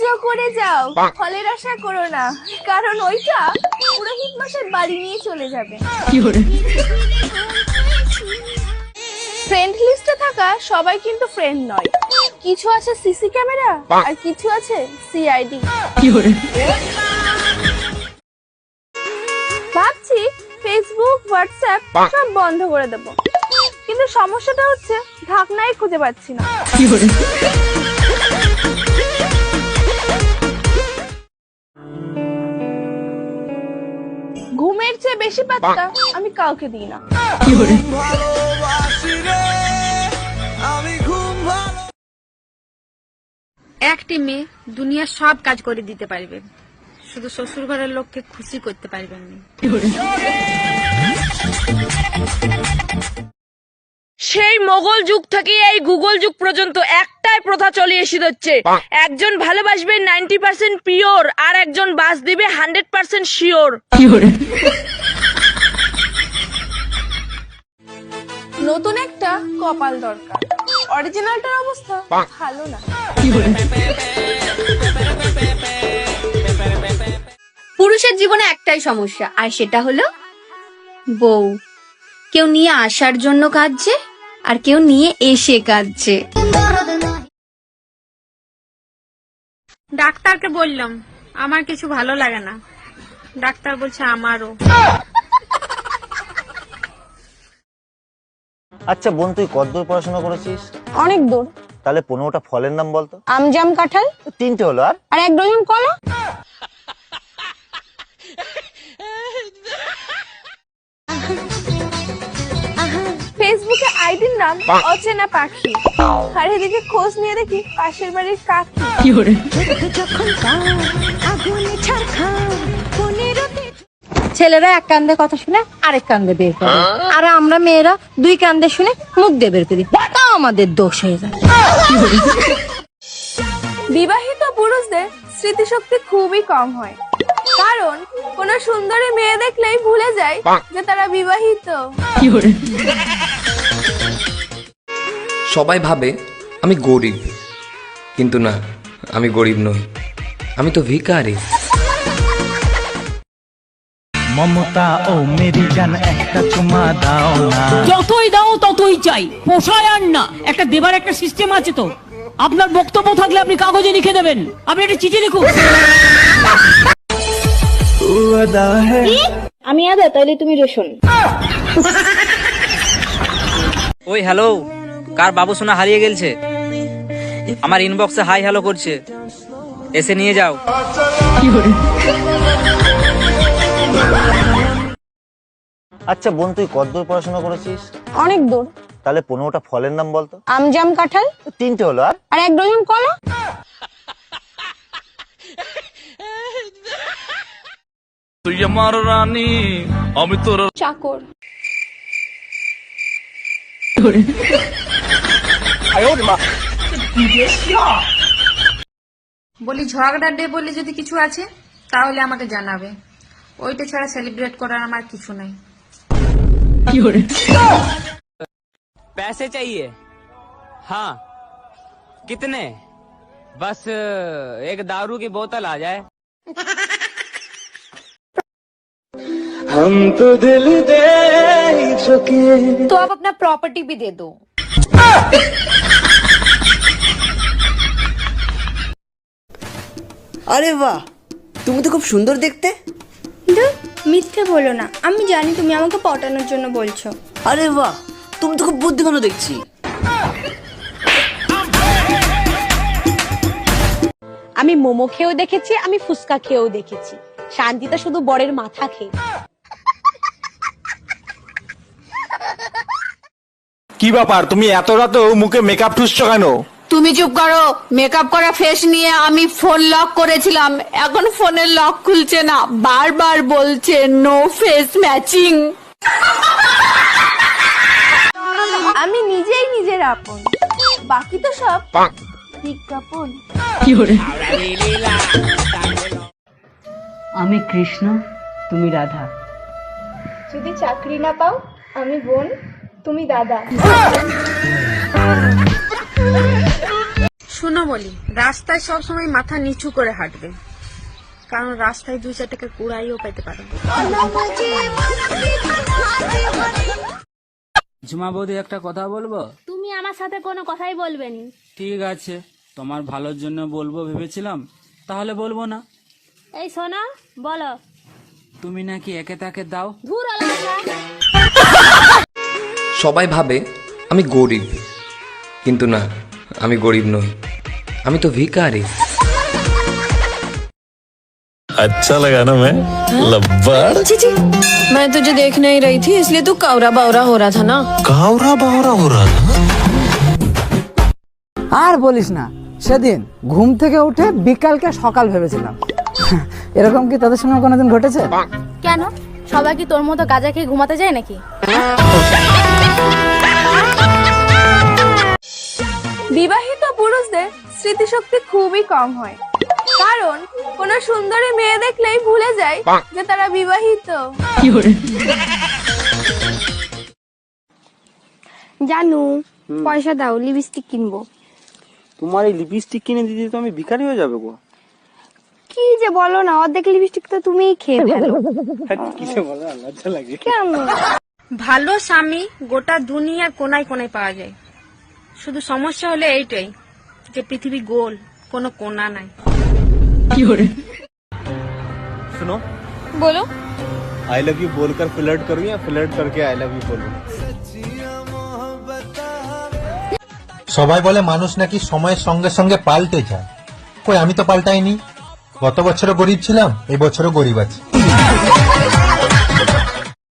পুজো করে যাও, ফলের আশা করো না, কারণ ওইটা পুরোহিত মশাই বাড়ি নিয়ে চলে যাবে। ফ্রেন্ড লিস্টে থাকা সবাই কিন্তু ফ্রেন্ড নয়, কিছু আছে সিসি ক্যামেরা আর কিছু আছে সিআইডি। ভাবছি ফেসবুক হোয়াটসঅ্যাপ সব বন্ধ করে দেব, কিন্তু সমস্যাটা হচ্ছে ঢাকনাই খুঁজে পাচ্ছি না। ঘুমের চেয়ে বেশি পাত্তা আমি কাউকে দিই না। একটি মেয়ে দুনিয়ার সব কাজ করে দিতে পারবে, শুধু শ্বশুর ঘরের লোককে খুশি করতে পারবেন না। সেই মোগল যুগ থেকে এই গুগল যুগ পর্যন্ত একটাই প্রথা চলে এসে হচ্ছে, একজন ভালোবাসবে 90% পিওর আর একজন বাস দিবে 100% শিওর। নতুন একটা কপাল দরকার, অরিজিনালটার অবস্থা ভালো না। পুরুষের জীবনে একটাই সমস্যা, আর সেটা হলো বউ। কেউ নিয়ে আসার জন্য কাঁদছে আর কেউ নিয়ে এসে কাঁদছে। ডাক্তারকে বললাম আমার কিছু ভালো লাগে না, ডাক্তার বলছে আমারও। আচ্ছা বোন, তুই কতদূর পড়াশোনা করেছিস? অনেক দূর। তাহলে 15টা ফলের নাম বলতো। আম, জাম, কাঁঠাল। 3টে হলো, আর 1 ডজন কলা। ফেসবুকে আইডির নাম অচেনা পাখি, আর এদিকে খোঁজ নিয়ে দেখি পাশের বাড়ির কাকি। ছেলেরা এক কান্দে কথা শুনে আরেক কান্দে বের করে, আর আমরা মেয়েরা 2 কান্দে শুনে মুখ দিয়ে বের করি, তাও আমাদের দোষ হয়ে যায়। বিবাহিত পুরুষদের স্মৃতিশক্তি খুবই কম হয়, কারণ কোন সুন্দরী মেয়ে দেখলেই ভুলে যায় যে তারা বিবাহিত। সবাই ভাবে আমি গরিব, কিন্তু না, আমি গরিব নই, আমি তো ভিখারি। মমতা ও মেরি জান একটা চুমা দাও না। যতই দাও ততই চাই, পোষায় আর না। একটা দেবার একটা সিস্টেম আছে তো। আপনার বক্তব্য থাকলে আপনি কাগজে লিখে দেবেন, আপনি একটা চিঠি লিখুন। আমি আদা, তাইলে তুমি রসুন। ওই হ্যালো, কার বাবু সোনা হারিয়ে গেছে? আমার ইনবক্সে হাই হ্যালো করছে, এসে নিয়ে যাও। আচ্ছা বোন, তুই কতদূর পড়াশোনা করেছিস? অনেক দূর। তাহলে 15টা ফলের নাম বলতো। আম, জাম, কাঁঠাল। 3টে হলো, আর 1 ডজন কলা। তুই আমার রানী, আমি তোর চাকর। বলি ঝগড়া ডে বলে যদি কিছু আছে তাহলে আমাকে জানাবে, ওইটা ছাড়া সেলিব্রেট করার আমার কিছু নাই। पैसे चाहिए? हाँ, कितने? बस एक दारू की बोतल आ जाए। हम तो दिल दे चुके। तो आप अपना प्रॉपर्टी भी दे दो। আরে বাহ, তুমি তো খুব সুন্দর দেখতে। মিথ্যে বলো না, আমি জানি তুমি আমাকে পটানোর জন্য বলছো। আরে বাহ, তুমি তো খুব বুদ্ধিমানও দেখছি। আমি মোমো খেয়েও দেখেছি, আমি ফুচকা খেয়েও দেখেছি, শান্তিটা শুধু বরের মাথা খেয়ে। কি ব্যাপার, তুমি এত রাতেও মুখে মেকআপ ঠুসছো কেন? তুমি চুপ করো, মেকআপ করা ফেস নিয়ে আমি ফোন লক করেছিলাম, এখন ফোনের লক খুলছে না, বারবার বলছে নো ফেস ম্যাচিং। আমি নিজেই নিজের আপন, বাকি তো সব বিজ্ঞাপন। আমি কৃষ্ণ, তুমি রাধা। যদি চাকরি না পাও আমি বোন, তুমি দাদা। শোনো বলি, রাস্তায় সবসময় মাথা নিচু করে হাঁটবে, কারণ রাস্তায় 2-4 টাকা কুড়াইও পেতে পারো। ঝুমা বৌদি একটা কথা বলবো? তুমি আমার সাথে কোনো কথাই বলবে না। ঠিক আছে, তোমার ভালোর জন্য বলবো ভেবেছিলাম, তাহলে বলবো না। এই শোনো, বলো। তুমি নাকি একে তাকে দাও। ধুর আলাদা। সবাই ভাবে আমি গরিব, কিন্তু না, আমি গরিব নই, আমি তো ভিখারি। अच्छा लगा ना मैं लब्बड़? मैं तुझे देख नहीं रही थी, इसलिए तू कावरा बावरा हो रहा था ना। कावरा बावरा हो रहा था। আর বলিস না, সেদিন ঘুম থেকে উঠে বিকালকে সকাল ভেবেছিলাম। এরকম কি তাদের সঙ্গে কোনোদিন ঘটেছে? কেন, সবাই কি তোর মতো গাঁজা খেয়ে ঘুমাতে যায় নাকি? বিবাহিত পুরুষদের স্মৃতিশক্তি খুবই কম হয়, কারণ কোনো সুন্দরী মেয়ে দেখলেই ভুলে যায় যে তারা বিবাহিত। জানু, পয়সা দাও, লিপস্টিক কিনবো। তোমার এই লিপস্টিক কিনে দিতে তো আমি ভিখারি হয়ে যাবে গো। কি যে বলো না, অর্ধেক লিপস্টিক তো তুমিই খেয়ে ফেলো। কিসে বলো, লজ্জা লাগে। কেন? ভালো স্বামী গোটা দুনিয়ার কোনায় কোনায় পাওয়া যায়, শুধু সমস্যা হলে এইটাই যে পৃথিবী গোল, কোনো কোনা নাই। सुनो, বলো। आई लव यू बोलकर फ्लर्ट करूँ या फ्लर्ट करके आई लव यू बोलूं? সবাই বলে মানুষ নাকি সময়ের সঙ্গে সঙ্গে পাল্টে যায়, কই আমি তো পাল্টাইনি। গত বছরও গরিব ছিলাম, এই বছরও গরিব আছি।